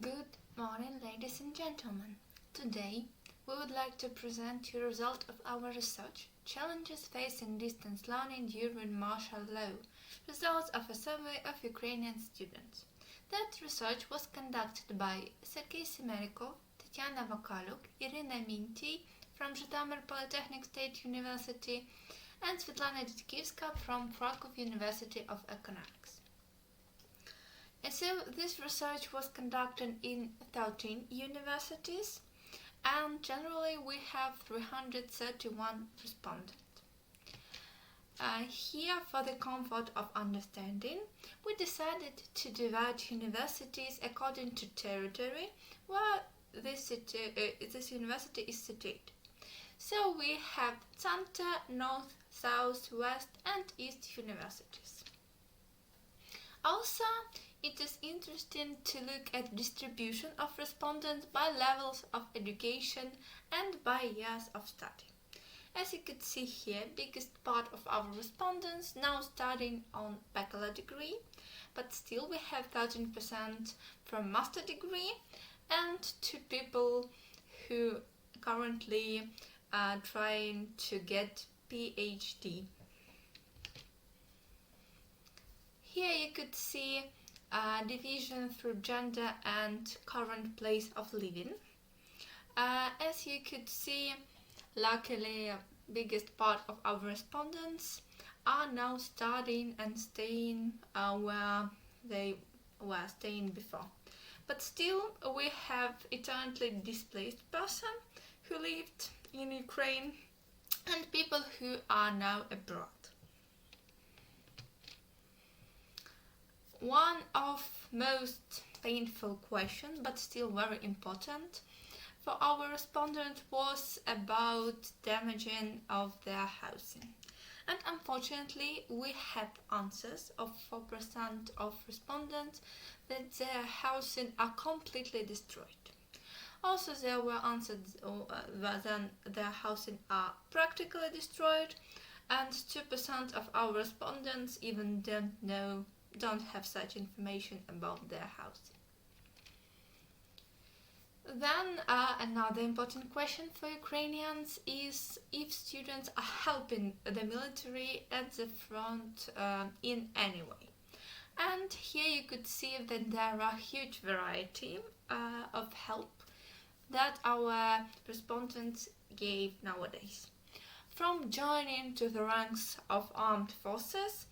Good morning, ladies and gentlemen. Today, we would like to present you the result of our research, Challenges Facing Distance Learning During Martial Law, results of a survey of Ukrainian students. That research was conducted by Semerikov, Vakaliuk, Mintii from Zhytomyr Polytechnic State University, and Didkivska from Vakaliuk University of Economics. So this research was conducted in 13 universities, and generally we have 331 respondents. Here, for the comfort of understanding, we decided to divide universities according to territory where this university is situated. So we have center, north, south, west and east universities. Also, it is interesting to look at distribution of respondents by levels of education and by years of study. As you could see here, biggest part of our respondents now studying on bachelor degree, but still we have 13% from master degree and 2 people who currently are trying to get PhD. Here you could see division through gender and current place of living. As you could see, luckily biggest part of our respondents are now studying and staying where they were staying before. But still we have eternally displaced person who lived in Ukraine and people who are now abroad. One of most painful questions, but still very important, for our respondent was about damaging of their housing. And unfortunately, we had answers of 4% of respondents that their housing are completely destroyed. Also, there were answers that their housing are practically destroyed, and 2% of our respondents even don't have such information about their housing. Then another important question for Ukrainians is if students are helping the military at the front in any way. And here you could see that there are huge variety of help that our respondents gave nowadays. From joining to the ranks of armed forces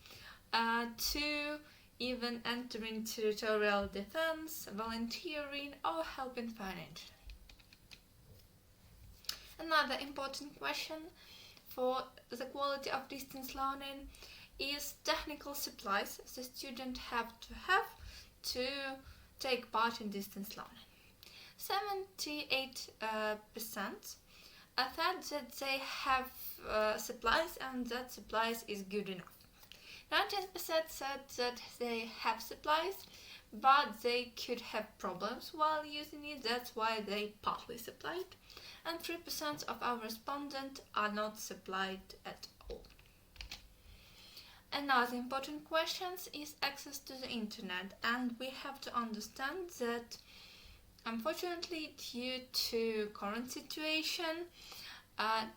to even entering territorial defense, volunteering or helping financially. Another important question for the quality of distance learning is technical supplies the students have to take part in distance learning. 78% thought that they have supplies and that supplies is good enough. 19% said that they have supplies, but they could have problems while using it, that's why they partly supplied. And 3% of our respondents are not supplied at all. Another important question is access to the internet, and we have to understand that unfortunately due to current situation,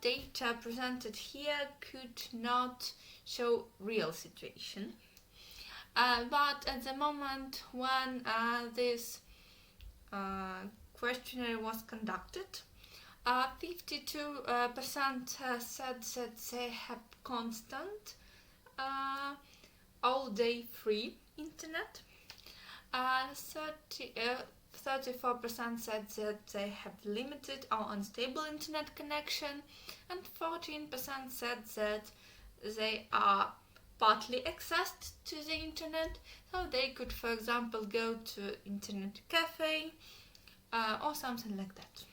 data presented here could not show real situation. But at the moment when this questionnaire was conducted, 52% said that they have constant all-day free internet. 34% said that they have limited or unstable internet connection, and 14% said that they are partly accessed to the internet, so they could, for example, go to internet cafe or something like that.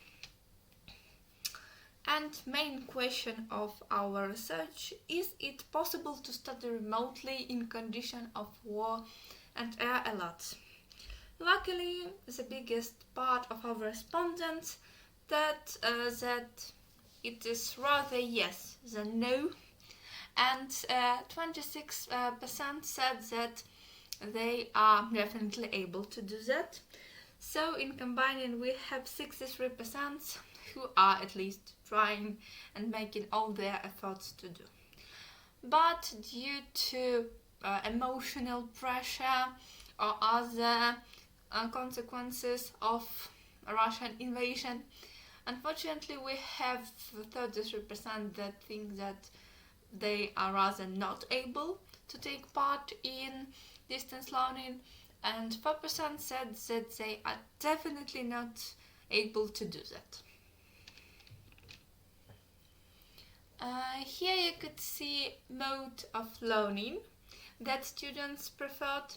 And main question of our research is it possible to study remotely in condition of war and air alerts? Luckily, the biggest part of our respondents that it is rather yes than no, and 26% said that they are definitely able to do that. So in combining we have 63% who are at least trying and making all their efforts to do. But due to emotional pressure or other consequences of Russian invasion, unfortunately we have 33% that think that they are rather not able to take part in distance learning, and 4% said that they are definitely not able to do that. Here you could see mode of learning that students preferred,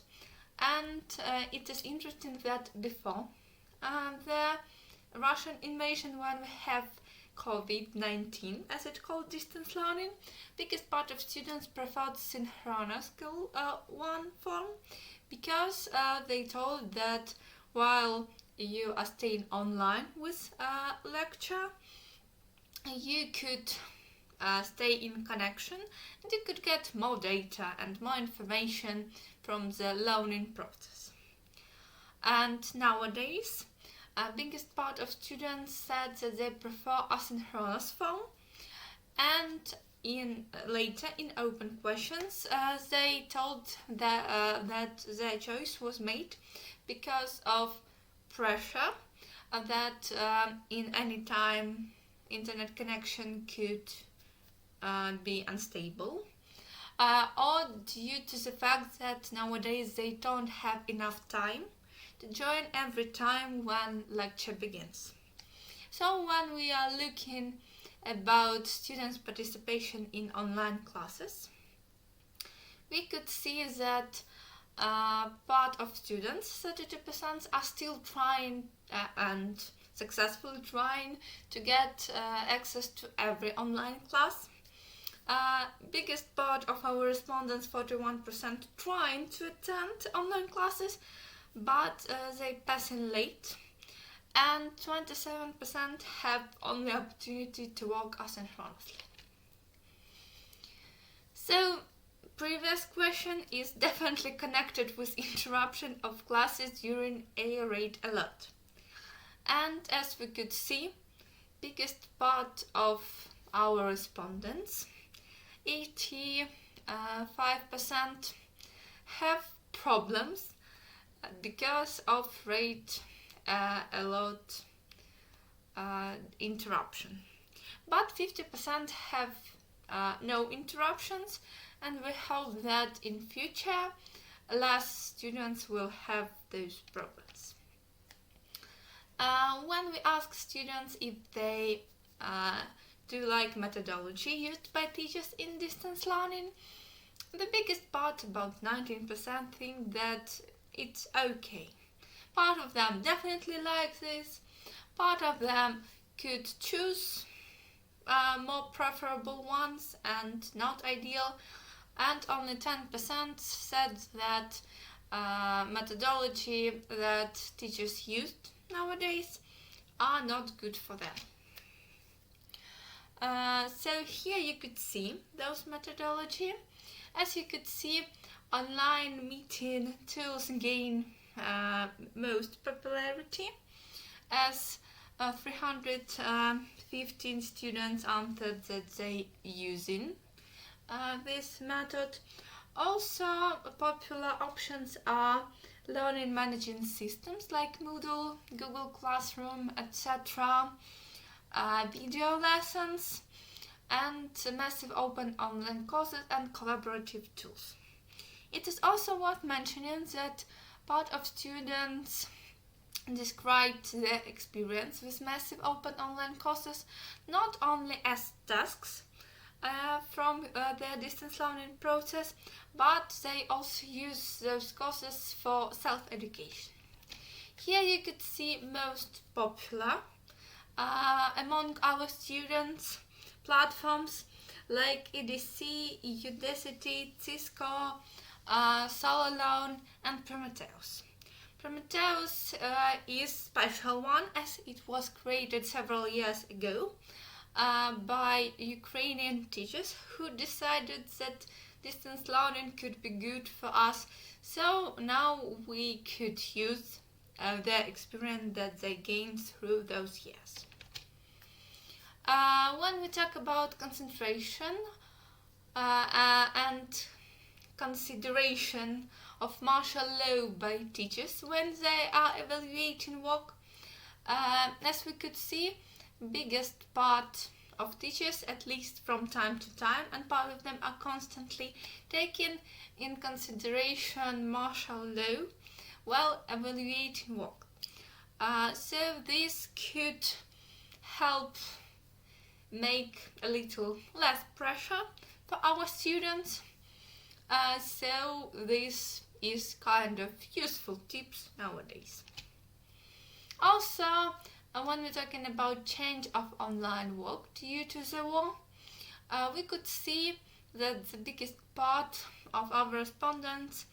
and it is interesting that before the Russian invasion, when we have COVID-19, as it's called, distance learning, biggest part of students preferred synchronous one form, because they told that while you are staying online with a lecture, you could stay in connection and you could get more data and more information from the learning process. And nowadays, biggest part of students said that they prefer asynchronous form, and later in open questions they told that their choice was made because of pressure that in any time internet connection could be unstable, or due to the fact that nowadays they don't have enough time to join every time when lecture begins. So when we are looking about students' participation in online classes, we could see that part of students, 32%, are still trying and successfully trying to get access to every online class. Biggest part of our respondents, 41%, trying to attend online classes, but they passing late, and 27% have only opportunity to work asynchronously. So previous question is definitely connected with interruption of classes during a raid alert, and as we could see, biggest part of our respondents, 85%, have problems because of raid alert interruption, but 50% have no interruptions, and we hope that in future less students will have those problems. When we ask students if they do like methodology used by teachers in distance learning, the biggest part, about 19%, think that it's okay. Part of them definitely like this, part of them could choose more preferable ones and not ideal, and only 10% said that methodology that teachers used nowadays are not good for them. So here you could see those methodology. As you could see, online meeting tools gain most popularity, as 315 students answered that they using this method. Also popular options are learning managing systems like Moodle, Google Classroom, etc., video lessons, and massive open online courses and collaborative tools. It is also worth mentioning that part of students described their experience with massive open online courses not only as tasks from their distance learning process, but they also use those courses for self-education. Here you could see most popular among our students platforms like EDC, Udacity, Cisco, Solalearn, and Prometheus. Prometheus is special one, as it was created several years ago by Ukrainian teachers who decided that distance learning could be good for us, so now we could use their experience that they gained through those years. When we talk about concentration and consideration of martial law by teachers when they are evaluating work, as we could see, biggest part of teachers, at least from time to time, and part of them are constantly taking in consideration martial law while evaluating work. So this could help make a little less pressure for our students. So this is kind of useful tips nowadays. Also, when we're talking about change of online work due to the war, we could see that the biggest part of our respondents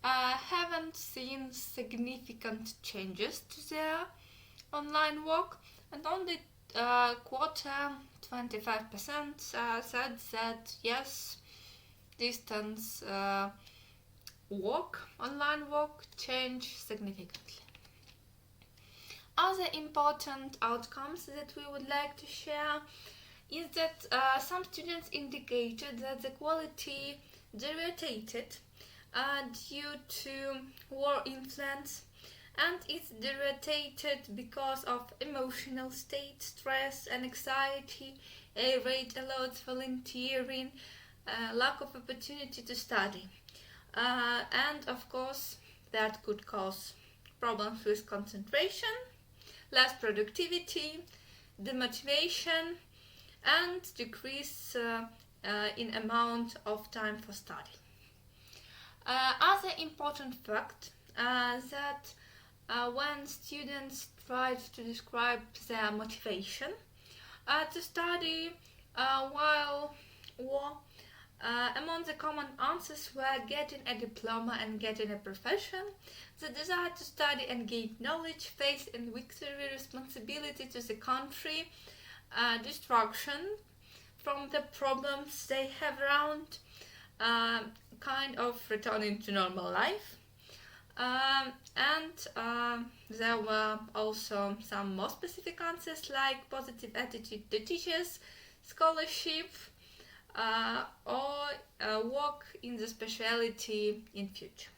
haven't seen significant changes to their online work, and only quarter, 25%, said that yes, distance work, online work, changed significantly. Other important outcomes that we would like to share is that some students indicated that the quality deteriorated due to war influence, and it's deteriorated because of emotional state, stress and anxiety, rate alerts, volunteering, lack of opportunity to study, and of course that could cause problems with concentration, less productivity, demotivation, and decrease in amount of time for study. Other important fact that when students tried to describe their motivation to study while war, among the common answers were getting a diploma and getting a profession, the desire to study and gain knowledge, faith in victory, responsibility to the country, distraction from the problems they have around, kind of returning to normal life. And there were also some more specific answers like positive attitude to teachers, scholarship, or work in the specialty in future.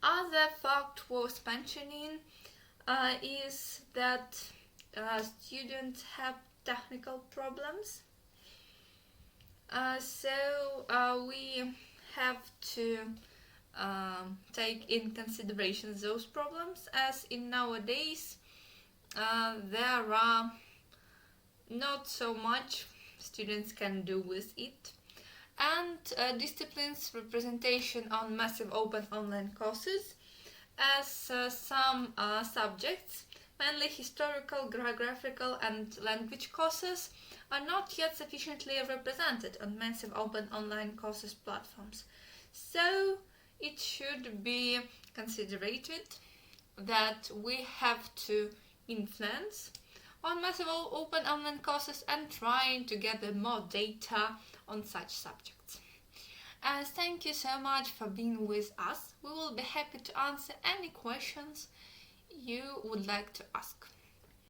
Other fact worth mentioning is that students have technical problems. So we have to take in consideration those problems, as in nowadays there are not so much students can do with it, and disciplines representation on massive open online courses, as some subjects, mainly historical, geographical and language courses, are not yet sufficiently represented on massive open online courses platforms. So it should be considered that we have to influence on massive open online courses and trying to gather more data on such subjects. And thank you so much for being with us. We will be happy to answer any questions you would like to ask.